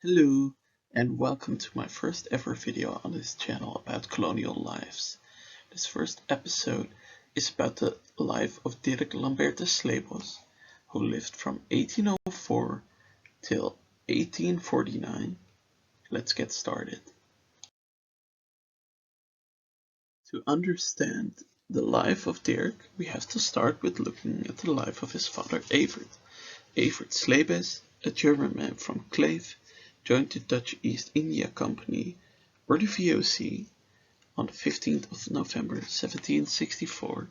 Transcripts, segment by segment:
Hello and welcome to my first ever video on this channel about colonial lives. This first episode is about the life of Dirk Lambertus Sleebos, who lived from 1804 till 1849. Let's get started. To understand the life of Dirk, we have to start with looking at the life of his father Evert. Evert Sleebos, a German man from Kleef, joined the Dutch East India Company, or the VOC, on the 15th of November 1764,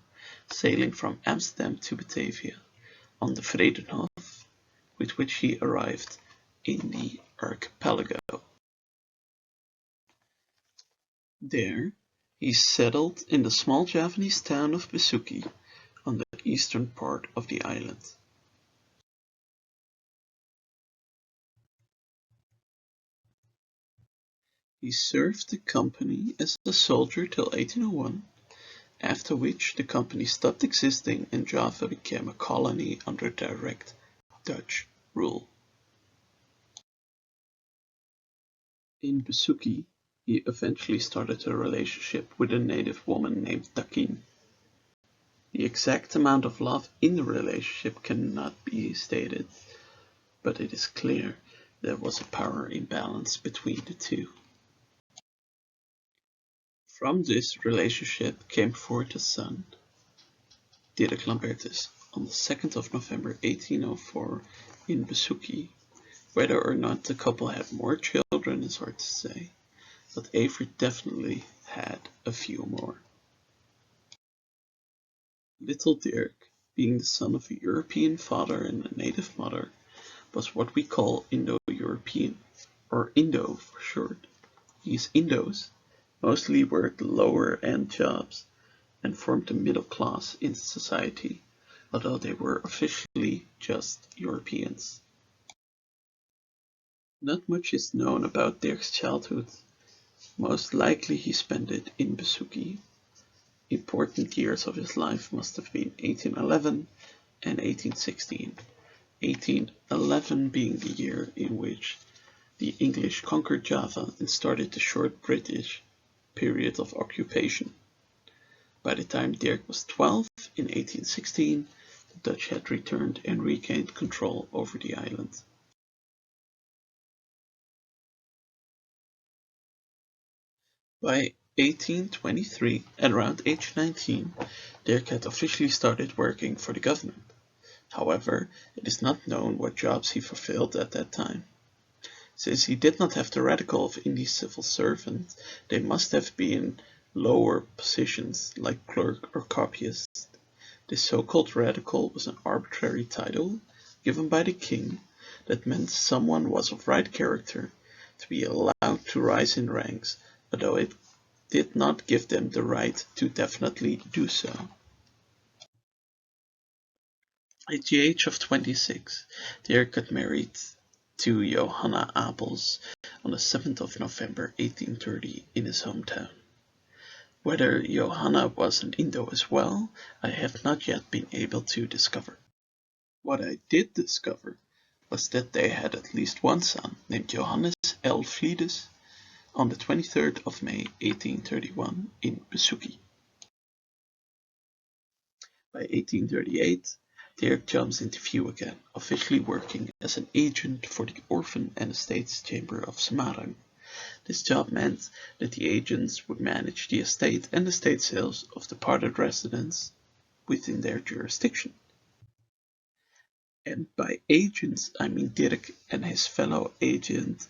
sailing from Amsterdam to Batavia on the Vredenhof, with which he arrived in the archipelago. There, he settled in the small Javanese town of Besuki, on the eastern part of the island. He served the company as a soldier till 1801, after which the company stopped existing and Java became a colony under direct Dutch rule. In Besuki, he eventually started a relationship with a native woman named Takin. The exact amount of love in the relationship cannot be stated, but it is clear there was a power imbalance between the two. From this relationship came forth a son, Dirk Lambertus, on the 2nd of November 1804 in Besuki. Whether or not the couple had more children is hard to say, but Evert definitely had a few more. Little Dirk, being the son of a European father and a native mother, was what we call Indo-European, or Indo for short. These Indos mostly worked lower-end jobs and formed the middle class in society, although they were officially just Europeans. Not much is known about Dirk's childhood. Most likely he spent it in Besuki. Important years of his life must have been 1811 and 1816. 1811 being the year in which the English conquered Java and started the short British period of occupation. By the time Dirk was 12, in 1816, the Dutch had returned and regained control over the island. By 1823, at around age 19, Dirk had officially started working for the government. However, it is not known what jobs he fulfilled at that time. Since he did not have the radical of Indian civil servant, they must have been lower positions like clerk or copyist. This so-called radical was an arbitrary title given by the king that meant someone was of right character to be allowed to rise in ranks, although it did not give them the right to definitely do so. At the age of 26, Dirk got married to Johanna Abels on the 7th of November 1830 in his hometown. Whether Johanna was an Indo as well, I have not yet been able to discover. What I did discover was that they had at least one son named Johannes L. Vlieders on the 23rd of May 1831 in Besuki. By 1838, Dirk jumps into view again, officially working as an agent for the Orphan and Estates Chamber of Semarang. This job meant that the agents would manage the estate and estate sales of departed residents within their jurisdiction. And by agents, I mean Dirk and his fellow agent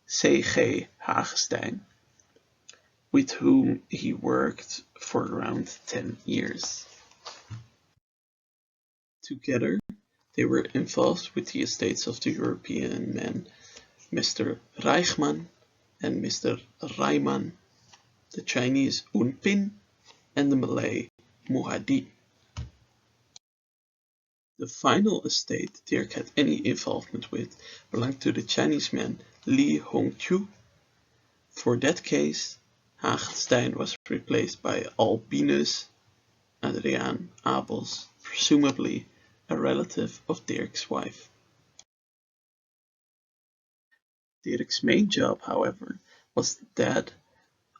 C.G. Hagestein, with whom he worked for around 10 years. Together, they were involved with the estates of the European men Mr. Reichman and Mr. Raiman, the Chinese Unpin, and the Malay Muhadi. The final estate Dirk had any involvement with belonged to the Chinese man Li Hongqiu. For that case, Hagestein was replaced by Albinus Adriaan Abels, presumably a relative of Dirk's wife. Dirk's main job, however, was that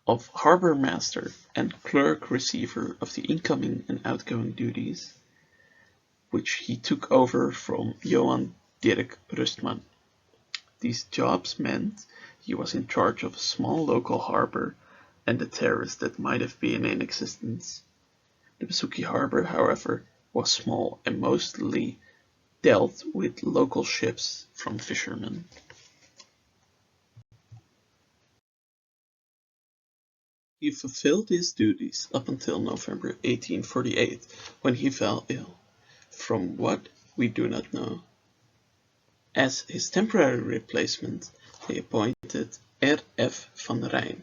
of harbour master and clerk receiver of the incoming and outgoing duties, which he took over from Johan Dirk Rustman. These jobs meant he was in charge of a small local harbour and the terrace that might have been in existence. The Besuki harbour, however, was small and mostly dealt with local ships from fishermen. He fulfilled his duties up until November 1848, when he fell ill, from what we do not know. As his temporary replacement, they appointed R.F. van Rijn,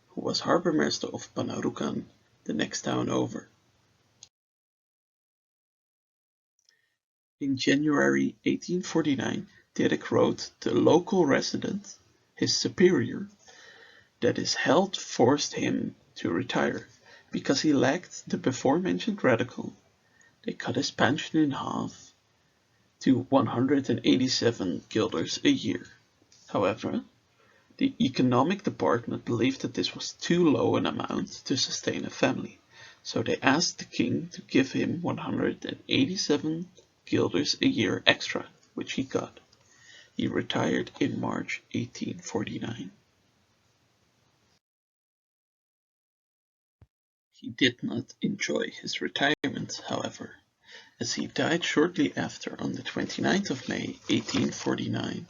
who was harbour master of Panarukan, the next town over. In January 1849, Dirk wrote the local resident, his superior, that his health forced him to retire, because he lacked the before-mentioned radical. They cut his pension in half to 187 guilders a year. However, the economic department believed that this was too low an amount to sustain a family, so they asked the king to give him 187 guilders a year extra, which he got. He retired in March 1849. He did not enjoy his retirement, however, as he died shortly after on the 29th of May 1849,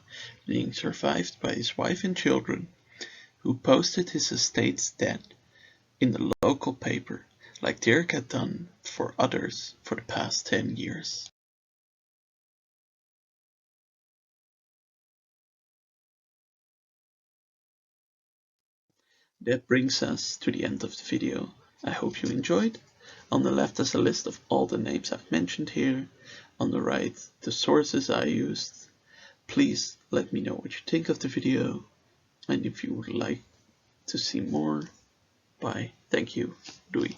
being survived by his wife and children, who posted his estate's death in the local paper, like Dirk had done for others for the past 10 years. That brings us to the end of the video. I hope you enjoyed. On the left is a list of all the names I've mentioned here. On the right, the sources I used. Please let me know what you think of the video, and if you would like to see more. Bye. Thank you. Doei.